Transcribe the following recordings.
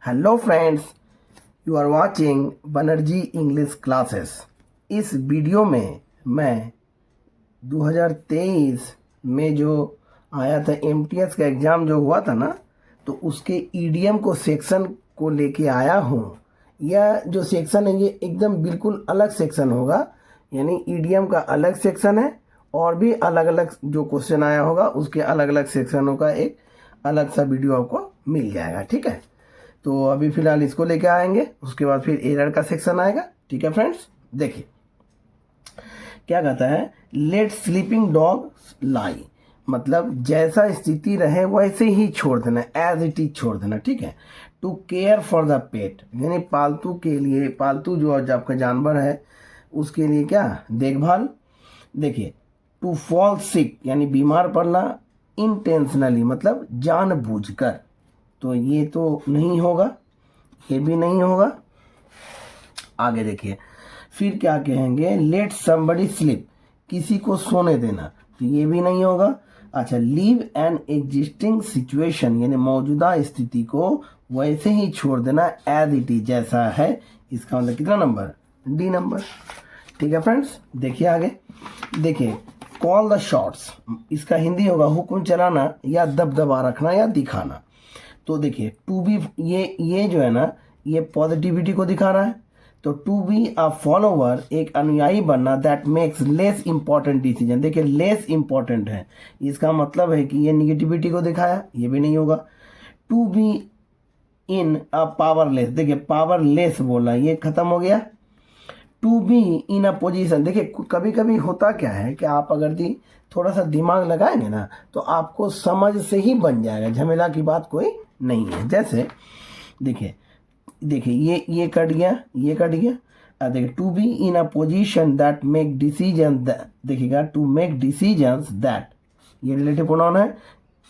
Hello friends, you are watching Banerjee English classes. इस video में मैं 2023 में जो आया था एमटीएस का एग्ज़ाम जो हुआ था ना, तो उसके ईडीएम को सेक्शन को लेके आया हूँ। यह जो सेक्शन है ये एकदम बिल्कुल अलग सेक्शन होगा, यानी ईडीएम का अलग सेक्शन है और भी अलग अलग जो क्वेश्चन आया होगा उसके अलग अलग सेक्शनों का एक अलग सा वीडियो आपको मिल जाएगा। ठीक है, तो अभी फिलहाल इसको लेके आएंगे, उसके बाद फिर एरर का सेक्शन आएगा। ठीक है फ्रेंड्स, देखिए क्या कहता है, लेट स्लीपिंग डॉग लाई, मतलब जैसा स्थिति रहे वैसे ही छोड़ देना, एज इट इज छोड़ देना। ठीक है, to care for the pet, यानी पालतू के लिए, पालतू जो आपका जानवर है उसके लिए क्या देखभाल। देखिए, टू फॉल सिक यानी बीमार पड़ना, इंटेंशनली मतलब जानबूझकर, तो ये तो नहीं होगा, ये भी नहीं होगा। आगे देखिए, फिर क्या कहेंगे, लेट समबडी स्लीप, किसी को सोने देना, तो ये भी नहीं होगा। अच्छा, लीव एन एग्जिस्टिंग सिचुएशन, यानी मौजूदा स्थिति को वैसे ही छोड़ देना, एज इट इज, जैसा है। इसका मतलब कितना नंबर, डी नंबर। ठीक है फ्रेंड्स, देखिए आगे देखिए, कॉल द शॉट्स, इसका हिंदी होगा हुक्म चलाना या दबदबा रखना या दिखाना। तो देखिए, टू बी, ये जो है ना, ये पॉजिटिविटी को दिखा रहा है। तो टू बी अ फॉलोवर, एक अनुयायी बनना, that makes less important decision. देखिए, लेस इंपॉर्टेंट है, इसका मतलब है कि ये निगेटिविटी को दिखाया, ये भी नहीं होगा। To be in a powerless, देखिए पावरलेस बोला, ये खत्म हो गया। To be in a position, देखिए कभी कभी होता क्या है कि आप अगर थोड़ा सा दिमाग लगाएंगे ना तो आपको समझ से ही बन जाएगा, झमेला की बात कोई नहीं है। जैसे देखिए देखिए, ये कट गया, ये कट गया। देखिए, to be in a position that make decision, देखिएगा, टू मेक डिसीजंस दैट, ये रिलेटिव प्रोनाउन है।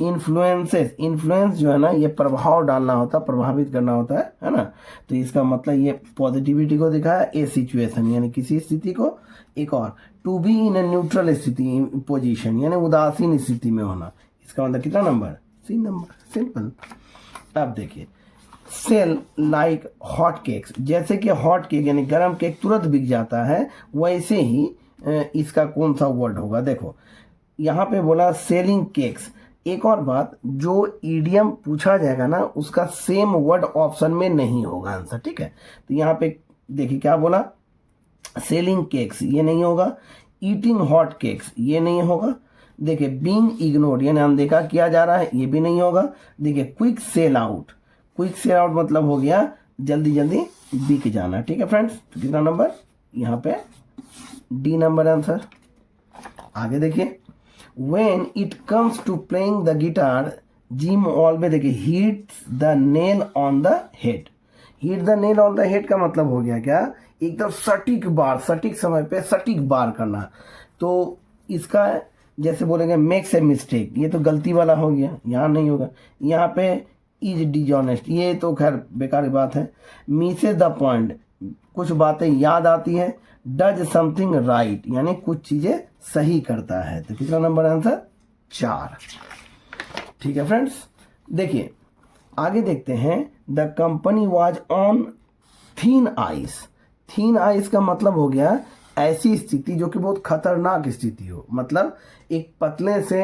इन्फ्लुएंसेस, इन्फ्लुएंस जो है ना, ये प्रभाव डालना होता है, प्रभावित करना होता है ना। तो इसका मतलब ये पॉजिटिविटी को दिखाया, ए सिचुएशन यानी किसी स्थिति को। एक और, to be in a neutral स्थिति, पोजीशन यानी उदासीन स्थिति में होना। इसका मतलब कितना नंबर, सी नंबर, सिंपल। अब देखिए, सेल लाइक हॉट केक्स, जैसे कि हॉट केक यानी गर्म केक तुरंत बिक जाता है, वैसे ही इसका कौन सा वर्ड होगा। देखो यहाँ पे बोला सेलिंग केक्स। एक और बात, जो ईडियम पूछा जाएगा ना उसका सेम वर्ड ऑप्शन में नहीं होगा आंसर। ठीक है, तो यहाँ पे देखिए क्या बोला, सेलिंग केक्स, ये नहीं होगा। ईटिंग हॉट केक्स, ये नहीं होगा। देखिए, बीइंग इग्नोर्ड यानी अनदेखा किया जा रहा है, ये भी नहीं होगा। देखिए, quick sell out, quick sell out मतलब हो गया जल्दी जल्दी बिक जाना। ठीक है फ्रेंड्स, तो कितना नंबर, यहाँ पे डी नंबर आंसर। आगे देखिए, when it comes to playing the guitar Jim always, देखिए hits the nail on the head. Hit the nail on the head का मतलब हो गया क्या, एकदम सटीक बार, सटीक समय पे सटीक बार करना। तो इसका जैसे बोलेंगे मेक्स ए मिस्टेक, ये तो गलती वाला हो गया, यहाँ नहीं होगा। यहाँ पे इज डिजॉनेस्ट, ये तो खैर बेकार की बात है। मिसेज द पॉइंट, कुछ बातें याद आती हैं। डज समथिंग राइट, यानी कुछ चीजें सही करता है। तो कितना नंबर आंसर, 4। ठीक है फ्रेंड्स, देखिए आगे देखते हैं। The company was on thin ice, thin ice का मतलब हो गया ऐसी स्थिति जो कि बहुत खतरनाक स्थिति हो, मतलब एक पतले से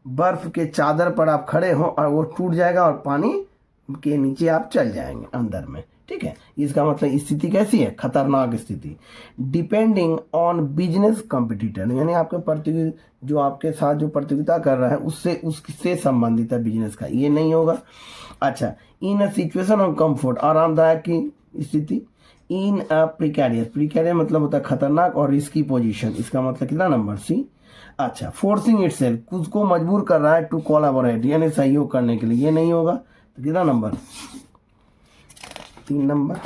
बर्फ के चादर पर आप खड़े हो और वो टूट जाएगा और पानी के नीचे आप चल जाएंगे अंदर में। ठीक है, इसका मतलब स्थिति कैसी है, खतरनाक स्थिति। डिपेंडिंग ऑन बिजनेस कॉम्पिटिटर, यानी आपके प्रतियोगी, जो आपके साथ जो प्रतियोगिता कर रहा है उससे संबंधित है बिजनेस का, ये नहीं होगा। अच्छा, इन अ सिचुएशन ऑफ कंफर्ट, आरामदायक की स्थिति। इन अ प्रिकैरियस, प्रिकैरियस मतलब होता है खतरनाक और रिस्की पोजीशन, इसका मतलब कितना नंबर, सी। अच्छा, फोर्सिंग इटसेल्फ, खुद को मजबूर कर रहा है, टू कोलैबोरेट यानी सहयोग करने के लिए, ये नहीं होगा। तो कितना नंबर, 3 नंबर।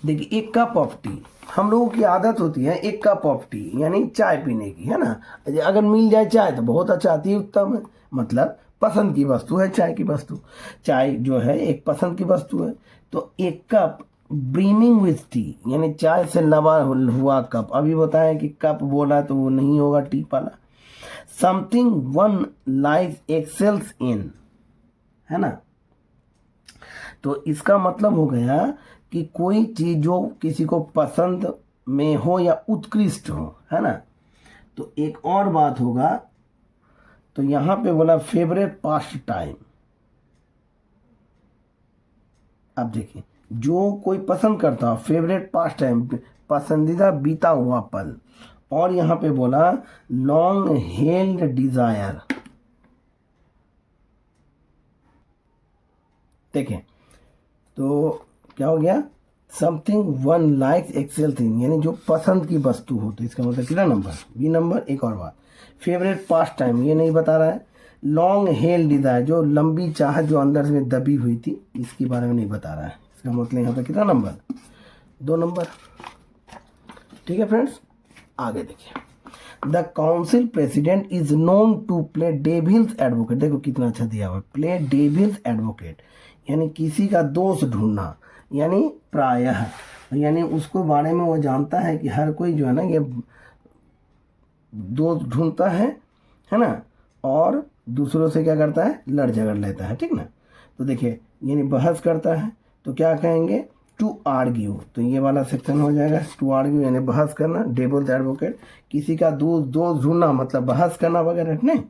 देखिए, एक कप ऑफ टी, हम लोगों की आदत होती है एक कप ऑफ टी यानी चाय पीने की, है ना। अगर मिल जाए चाय तो बहुत अच्छा, अति उत्तम है, मतलब पसंद की वस्तु है चाय की वस्तु, चाय जो है एक पसंद की वस्तु है। तो एक कप ब्रीमिंग विथ टी यानी चाय से लबा हुआ कप, अभी बताया कि कप बोला तो वो नहीं होगा टी वाला। समथिंग वन लाइफ एक्सेल्स इन, है ना। तो इसका मतलब हो गया कि कोई चीज़ जो किसी को पसंद में हो या उत्कृष्ट हो, है ना। तो एक और बात होगा, तो यहाँ पे बोला फेवरेट पास्ट टाइम। अब देखिए, जो कोई पसंद करता हो, फेवरेट पास्ट टाइम, पसंदीदा बीता हुआ पल। और यहाँ पे बोला लॉन्ग हेल्ड डिजायर। देखें तो क्या हो गया, something one likes excel thing, यानी जो पसंद की वस्तु हो। तो इसका मतलब कितना नंबर, बी नंबर। एक और बात, फेवरेट पास्ट टाइम ये नहीं बता रहा है। लॉन्ग हेल्ड डिजायर, जो लंबी चाहत जो अंदर में दबी हुई थी, इसके बारे में नहीं बता रहा है। इसका मतलब यहाँ पे कितना नंबर, 2 नंबर। ठीक है फ्रेंड्स, आगे देखिए, the council president is known to play devil's advocate. देखो कितना अच्छा दिया हुआ, प्ले डेविल्स एडवोकेट, यानी किसी का दोष ढूंढना, यानी प्रायः, यानी उसको बारे में वो जानता है कि हर कोई जो है ना ये दोष ढूंढता है ना, और दूसरों से क्या करता है, लड़ झगड़ लेता है, ठीक ना। तो देखिए, यानी बहस करता है, तो क्या कहेंगे, टू आर्ग्यू। तो ये वाला सेक्शन हो जाएगा, टू आर्ग्यू यानी बहस करना, डेविल्स एडवोकेट, किसी का दोष ढूंढना मतलब बहस करना वगैरह, नहीं।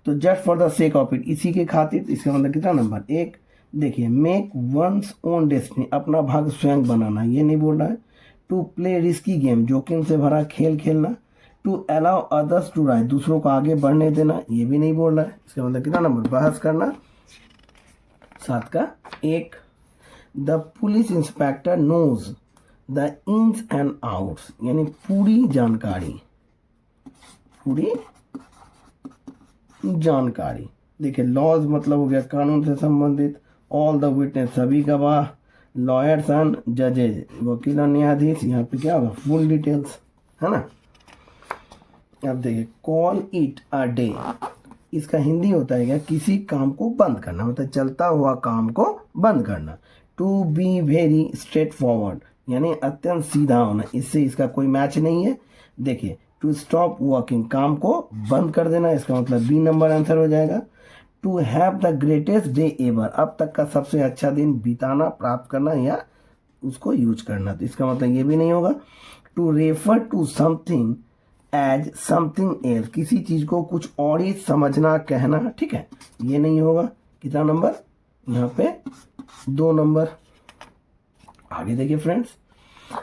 तो just for the sake of it, इसी के खातिर, इसका मतलब कितना नंबर, 1। देखिए, मेक वंस ओन डेस्टिनी, अपना भाग्य स्वयं बनाना, ये नहीं बोल रहा है। टू प्ले रिस्की गेम, जोखिम से भरा खेल खेलना। To allow others to write, दूसरों को आगे बढ़ने देना, ये भी नहीं बोल रहा है। इसका मतलब कितना नंबर, बहस करना, 7 का 1। The police inspector knows the ins and outs, यानी पूरी जानकारी, पूरी जानकारी। देखिए, लॉज मतलब हो गया कानून से संबंधित, ऑल द विटनेस सभी गवाह, लॉयर्स एंड जजेज वकील और न्यायाधीश, यहाँ पे क्या होगा, फुल डिटेल्स, है ना। अब देखिए, कॉल इट अ डे, इसका हिंदी होता है क्या, किसी काम को बंद करना, मतलब चलता हुआ काम को बंद करना। To be very straightforward, यानी अत्यंत सीधा होना, इससे इसका कोई मैच नहीं है। देखिए, टू स्टॉप वर्किंग, काम को बंद कर देना, इसका मतलब बी नंबर आंसर हो जाएगा। To have the greatest day ever, अब तक का सबसे अच्छा दिन बिताना, प्राप्त करना या उसको यूज करना, तो इसका मतलब ये भी नहीं होगा। To refer to something as something else, किसी चीज को कुछ और ही समझना, कहना, ठीक है, ये नहीं होगा। कितना नंबर, यहाँ पे 2 नंबर। आगे देखिए फ्रेंड्स,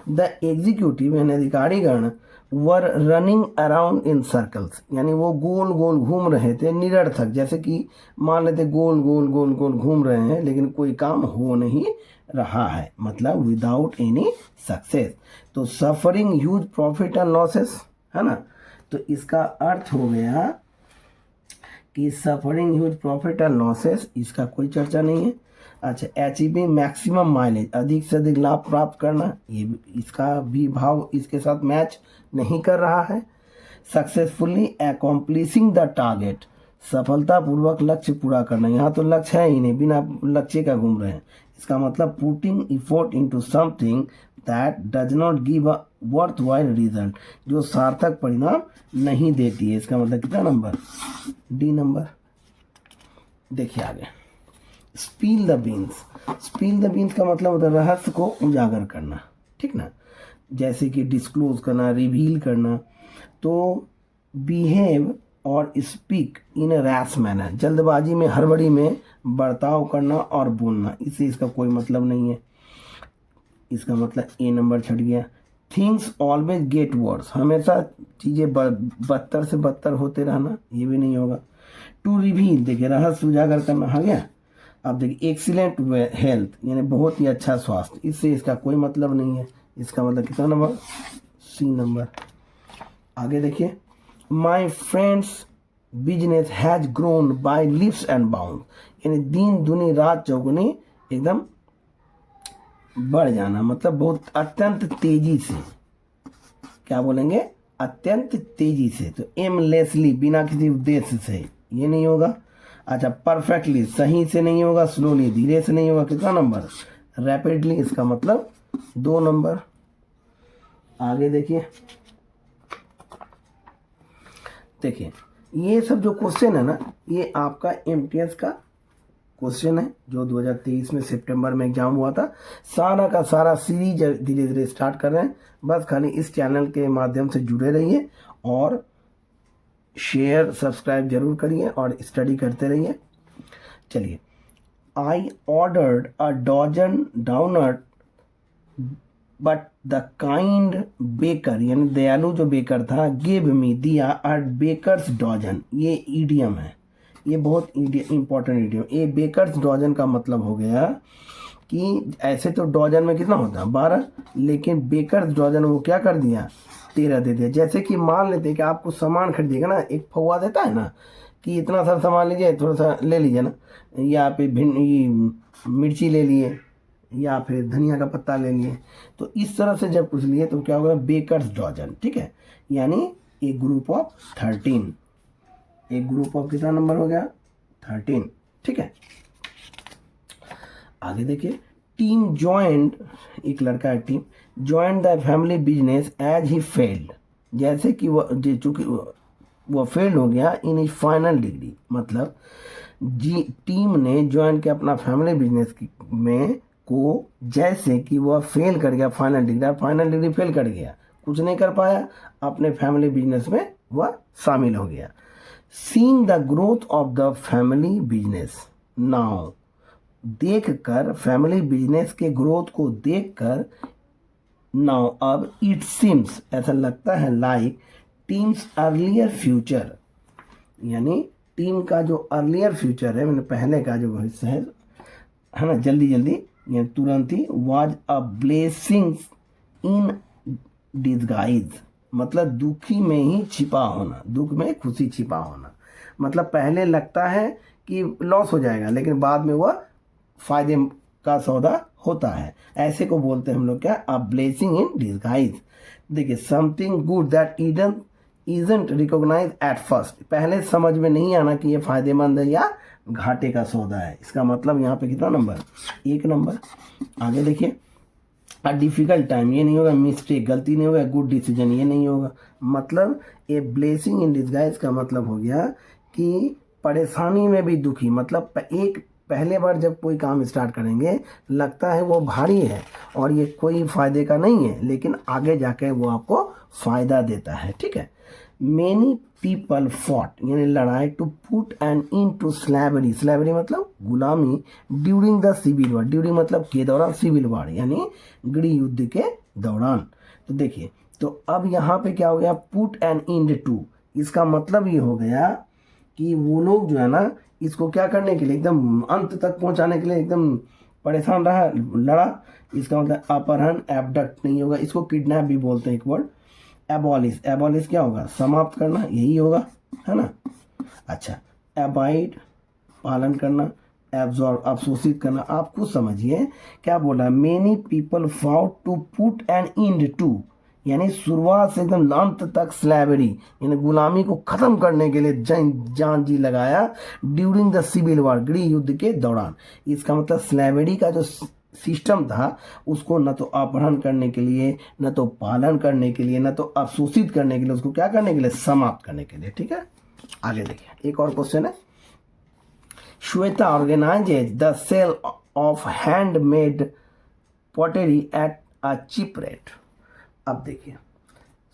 द एग्जीक्यूटिव यानी अधिकारीगण were running around in circles, यानी वो गोल गोल घूम रहे थे, निरर्थक, जैसे कि मान लेते गोल गोल गोल गोल घूम रहे हैं लेकिन कोई काम हो नहीं रहा है, मतलब विदाउट एनी सक्सेस। तो suffering huge profit and losses, है ना। तो इसका अर्थ हो गया कि suffering huge profit and losses, इसका कोई चर्चा नहीं है। अच्छा, अचीविंग मैक्सिमम माइलेज, अधिक से अधिक लाभ प्राप्त करना, ये इसका भी भाव इसके साथ मैच नहीं कर रहा है। सक्सेसफुली अकॉम्प्लिशिंग द टारगेट, सफलतापूर्वक लक्ष्य पूरा करना, यहाँ तो लक्ष्य है ही नहीं, बिना लक्ष्य का घूम रहे हैं। इसका मतलब putting effort into something that does not give a worth while result, जो सार्थक परिणाम नहीं देती है। इसका मतलब कितना नंबर, डी नंबर। देखिए आगे, spill the beans, spill the beans का मतलब होता है रहस्य को उजागर करना, ठीक ना, जैसे कि डिस्क्लोज करना, रिवील करना। तो बिहेव और स्पीक इन रैश मैनर, जल्दबाजी में, हड़बड़ी में बर्ताव करना और बोलना, इससे इसका कोई मतलब नहीं है। इसका मतलब ए नंबर छट गया। थिंग्स ऑलवेज गेट वर्स, हमेशा चीज़ें बदतर से बदतर होते रहना, ये भी नहीं होगा। टू रिवील, देखिए रहस्य उजागर करना, आ गया। अब देखिए, एक्सीलेंट हेल्थ यानी बहुत ही अच्छा स्वास्थ्य, इससे इसका कोई मतलब नहीं है। इसका मतलब कितना नंबर, सी नंबर। आगे देखिए, my friend's business has grown by leaps and bound, यानी दिन दुनी रात चौगुनी एकदम बढ़ जाना, मतलब बहुत अत्यंत तेजी से, क्या बोलेंगे, अत्यंत तेजी से। तो एमलेसली, बिना किसी उद्देश्य से, ये नहीं होगा। अच्छा, परफेक्टली, सही से नहीं होगा। स्लोली, धीरे से नहीं होगा। कितना नंबर, रैपिडली, इसका मतलब 2 नंबर। आगे देखिए, देखिए ये सब जो क्वेश्चन है ना, ये आपका एमटीएस का क्वेश्चन है जो 2023 में सितंबर में एग्जाम हुआ था। सारा का सारा सीरीज धीरे धीरे स्टार्ट कर रहे हैं। बस खाली इस चैनल के माध्यम से जुड़े रहिए और शेयर सब्सक्राइब जरूर करिए और स्टडी करते रहिए। चलिए, I ordered a dozen donut but the kind baker, यानी दयालु जो बेकर था, गिव मी, दिया, अ बेकर्स डजन। ये ईडियम है, ये बहुत इंपॉर्टेंट ईडियम। ये बेकर्स डजन का मतलब हो गया कि ऐसे तो डजन में कितना होता है 12, लेकिन बेकर्स डजन वो क्या कर दिया 13 दे दिया। जैसे कि मान लेते हैं कि आप कुछ सामान खरीदिएगा ना, एक फौवा देता है ना कि इतना सा सामान लीजिए, थोड़ा सा ले लीजिए ना, या फिर मिर्ची ले लिए या फिर धनिया का पत्ता ले लिए। तो इस तरह से जब कुछ लिए तो क्या होगा बेकर्स डजन, ठीक है, यानी एक ग्रुप ऑफ 13। एक ग्रुप ऑफ कितना नंबर हो गया 13, ठीक है। आगे देखिए, टीम ज्वाइंड, एक लड़का है Tim, joined the family business as he failed, जैसे कि चूंकि वो फेल्ड हो गया इन इज फाइनल डिग्री। मतलब टीम ने ज्वाइन किया अपना फैमिली बिजनेस में को, जैसे कि वह फेल कर गया final decree. Final decree fail कर गया, कुछ नहीं कर पाया, अपने फैमिली बिजनेस में वह शामिल हो गया। Seeing the growth of the family business now, देखकर फैमिली बिजनेस के ग्रोथ को देखकर, नाउ अब, इट सीम्स, ऐसा लगता है, लाइक टीम्स अर्लियर फ्यूचर, यानी टीम का जो अर्लियर फ्यूचर है, मैंने पहले का जो हिस्सा है ना, जल्दी जल्दी या तुरंत ही, was a blessing in disguise, मतलब दुखी में ही छिपा होना, दुख में खुशी छिपा होना। मतलब पहले लगता है कि लॉस हो जाएगा, लेकिन बाद में वह फायदे का सौदा होता है। ऐसे को बोलते हैं हम लोग क्या, अ ब्लेसिंग इन डिस्गाइज। देखिए, something good that isn't recognise at first, पहले समझ में नहीं आना कि ये फायदेमंद है या घाटे का सौदा है। इसका मतलब यहाँ पे कितना नंबर, 1 नंबर। आगे देखिए, अ डिफिकल्ट टाइम, ये नहीं होगा, मिस्टेक, गलती नहीं होगा, गुड डिसीजन, ये नहीं होगा। मतलब ये ब्लेसिंग इन डिस्गाइज का मतलब हो गया कि परेशानी में भी दुखी। मतलब एक पहले बार जब कोई काम स्टार्ट करेंगे लगता है वो भारी है और ये कोई फायदे का नहीं है, लेकिन आगे जाके वो आपको फायदा देता है, ठीक है। मेनी पीपल फॉट, यानी लड़ाई, to put an end to slavery, slavery मतलब गुलामी, during the civil war, during मतलब के दौरान, सिविल वार यानी गृह युद्ध के दौरान। तो देखिए, तो अब यहाँ पे क्या हो गया, पुट एन इंड टू, इसका मतलब ये हो गया कि वो लोग जो है ना, इसको क्या करने के लिए, एकदम अंत तक पहुंचाने के लिए एकदम परेशान रहा, लड़ा। इसका मतलब अपहरण, एबडक्ट नहीं होगा, इसको किडनैप भी बोलते हैं एक वर्ड। एबॉलिश, एबॉलिश क्या होगा, समाप्त करना, यही होगा, है ना। अच्छा, एबाइड, पालन करना, एब्जॉर्ब, अवशोषित करना। आप खुद समझिए क्या बोला, many people fought to put an end to, यानी शुरुआत से एकदम अंत तक स्लैवरी यानी गुलामी को खत्म करने के लिए जान जी लगाया, ड्यूरिंग द सिविल वार, गृह युद्ध के दौरान। इसका मतलब स्लैवरी का जो सिस्टम था उसको न तो अपहरण करने के लिए, न तो पालन करने के लिए, न तो अवशोषित करने के लिए, उसको क्या करने के लिए, समाप्त करने के लिए, ठीक है। आगे देखिए, एक और क्वेश्चन है, Shweta organises the sale of handmade pottery at a cheap rate. अब देखिए,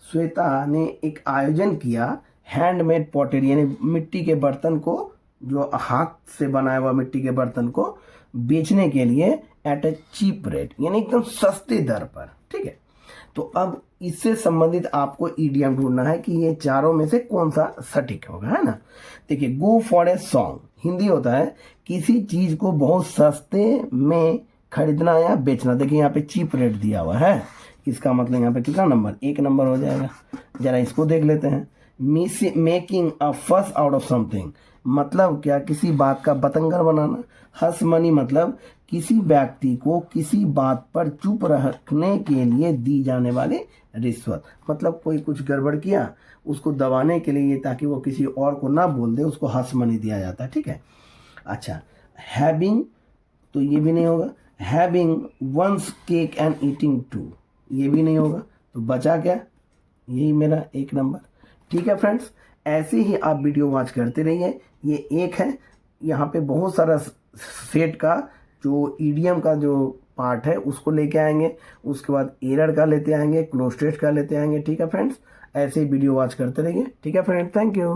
श्वेता ने एक आयोजन किया हैंडमेड पॉटरी यानी मिट्टी के बर्तन को, जो हाथ से बनाया हुआ मिट्टी के बर्तन को बेचने के लिए, एट ए चीप रेट यानी एकदम सस्ते दर पर, ठीक है। तो अब इससे संबंधित आपको ईडियम ढूंढना है कि ये चारों में से कौन सा सटीक होगा, है ना। देखिए, go for a song, Hindi होता है किसी चीज को बहुत सस्ते में खरीदना या बेचना। देखिए यहाँ पे चीप रेट दिया हुआ है, इसका मतलब यहाँ पे कितना नंबर, 1 नंबर हो जाएगा। जरा इसको देख लेते हैं, मेकिंग अ फस आउट ऑफ समथिंग, मतलब क्या, किसी बात का बतंगर बनाना। हसमनी मतलब किसी व्यक्ति को किसी बात पर चुप रखने के लिए दी जाने वाली रिश्वत। मतलब कोई कुछ गड़बड़ किया, उसको दबाने के लिए ताकि वो किसी और को ना बोल दे, उसको हसमनी दिया जाता है, ठीक है। अच्छा, हैविंग, तो ये भी नहीं होगा। Having one's cake and eating too, ये भी नहीं होगा। तो बचा क्या, यही मेरा 1 नंबर, ठीक है फ्रेंड्स। ऐसे ही आप वीडियो वॉच करते रहिए। ये एक है, यहाँ पे बहुत सारा सेट का जो ईडीएम का जो पार्ट है उसको लेके आएंगे, उसके बाद एरर का लेते आएंगे, क्लोज टेस्ट का लेते आएंगे। ठीक है फ्रेंड्स, ऐसे ही वीडियो वॉच करते रहिए। ठीक है फ्रेंड्स, थैंक यू।